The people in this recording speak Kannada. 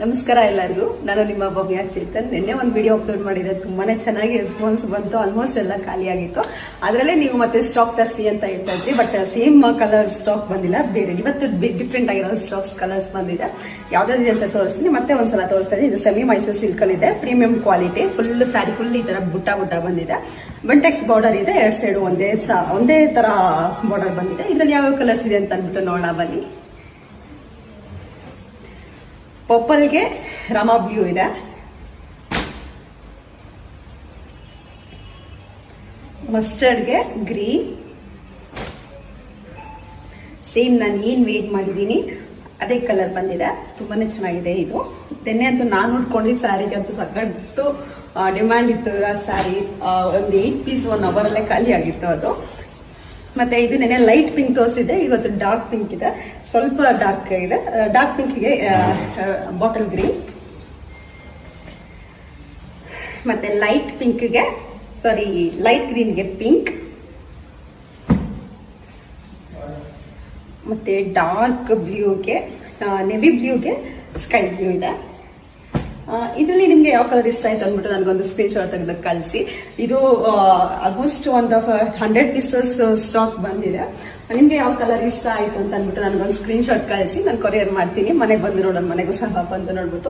ನಮಸ್ಕಾರ ಎಲ್ಲರಿಗೂ. ನಾನು ನಿಮ್ಮ ಭವ್ಯ ಚೇತನ್. ನಿನ್ನೆ ಒಂದು ವಿಡಿಯೋ ಅಪ್ಲೋಡ್ ಮಾಡಿದೆ, ತುಂಬಾನೇ ಚೆನ್ನಾಗಿ ರೆಸ್ಪಾನ್ಸ್ ಬಂತು. ಆಲ್ಮೋಸ್ಟ್ ಎಲ್ಲ ಖಾಲಿ ಆಗಿತ್ತು. ಅದರಲ್ಲೇ ನೀವು ಮತ್ತೆ ಸ್ಟಾಕ್ ತರಿಸಿ ಅಂತ ಹೇಳ್ತಾ ಇದ್ರಿ, ಬಟ್ ಸೇಮ್ ಕಲರ್ ಸ್ಟಾಕ್ ಬಂದಿಲ್ಲ. ಬೇರೆ ಇವತ್ತು ಡಿಫ್ರೆಂಟ್ ಆಗಿರೋ ಸ್ಟಾಕ್ಸ್ ಕಲರ್ಸ್ ಬಂದಿದೆ. ಯಾವ್ದಾದ್ರು ಅಂತ ತೋರಿಸ್ತೀನಿ. ಮತ್ತೆ ಒಂದ್ಸಲ ತೋರಿಸ್ತಾ ಇದ್ದೀನಿ. ಇದು ಸೆಮಿ ಮೈಸೂರು ಸಿಲ್ಕ್ ಅಲ್ಲಿ ಇದೆ, premium quality. Full sari full ಈ ತರ ಬುಟ್ಟ ಬಂದಿದೆ. ಬಂಟೆಕ್ಸ್ ಬಾರ್ಡರ್ ಇದೆ, ಎರಡ್ ಸೈಡ್ ಒಂದೇ ತರ ಬಾರ್ಡರ್ ಬಂದಿದೆ. ಇದ್ರಲ್ಲಿ ಯಾವ್ಯಾವ ಕಲರ್ಸ್ ಇದೆ ಅಂತ ಅಂದ್ಬಿಟ್ಟು ನೋಡೋಣ ಬನ್ನಿ. ಪರ್ಪಲ್ಗೆ ರಾಮಾ ಬ್ಲೂ ಇದೆ, ಮಸ್ಟರ್ಡ್ಗೆ ಗ್ರೀನ್. ಸೇಮ್ ನಾನು ಏನ್ ವೇಟ್ ಮಾಡಿದ್ದೀನಿ ಅದೇ ಕಲರ್ ಬಂದಿದೆ. ತುಂಬಾನೇ ಚೆನ್ನಾಗಿದೆ ಇದು. ನಿನ್ನೆ ಅಂತೂ ನಾನು ಉಟ್ಕೊಂಡಿದ್ದ ಸ್ಯಾರಿಗೆ ಅಂತೂ ಸಕ್ಕತ್ತು ಡಿಮ್ಯಾಂಡ್ ಇತ್ತು. ಆ ಸ್ಯಾರಿ ಒಂದು 8 ಪೀಸ್ 1 ಅವರ್ ಅಲ್ಲೇ ಖಾಲಿ ಆಗಿತ್ತು ಅದು. ಮತ್ತೆ ಇದು ನೆನೆ ಲೈಟ್ ಪಿಂಕ್ ತೋರಿಸಿದೆ, ಇವತ್ತು ಡಾರ್ಕ್ ಪಿಂಕ್ ಇದೆ, ಸ್ವಲ್ಪ ಡಾರ್ಕ್ ಇದೆ. ಡಾರ್ಕ್ ಪಿಂಕ್ಗೆ ಬಾಟಲ್ ಗ್ರೀನ್, ಮತ್ತೆ ಲೈಟ್ ಪಿಂಕ್ಗೆ ಲೈಟ್ ಗ್ರೀನ್ಗೆ ಪಿಂಕ್, ಮತ್ತೆ ಡಾರ್ಕ್ ಬ್ಲೂಗೆ ನೆವಿ ಬ್ಲೂಗೆ ಸ್ಕೈ ಬ್ಲೂ ಇದೆ. ಇದರಲ್ಲಿ ನಿಮ್ಗೆ ಯಾವ ಕಲರ್ ಇಷ್ಟ ಆಯ್ತು ಅಂದ್ಬಿಟ್ಟು ನನಗೊಂದು ಸ್ಕ್ರೀನ್ ಶಾಟ್ ತೆಗೆದು ಕಳಿಸಿ. ಇದು ಆಲ್ಮೋಸ್ಟ್ ಒಂದು 100 ಪೀಸಸ್ ಸ್ಟಾಕ್ ಬಂದಿದೆ. ನಿಮ್ಗೆ ಯಾವ ಕಲರ್ ಇಷ್ಟ ಆಯ್ತು ಅಂತ ಅಂದ್ಬಿಟ್ಟು ನನಗೊಂದು ಸ್ಕ್ರೀನ್ ಶಾಟ್ ಕಳಿಸಿ, ನಾನು ಕೊರಿಯರ್ ಮಾಡ್ತೀನಿ. ಮನೆಗೆ ಬಂದು ನೋಡೋಣ, ಮನೆಗೂ ಸಹ ಬಂದು ನೋಡ್ಬಿಟ್ಟು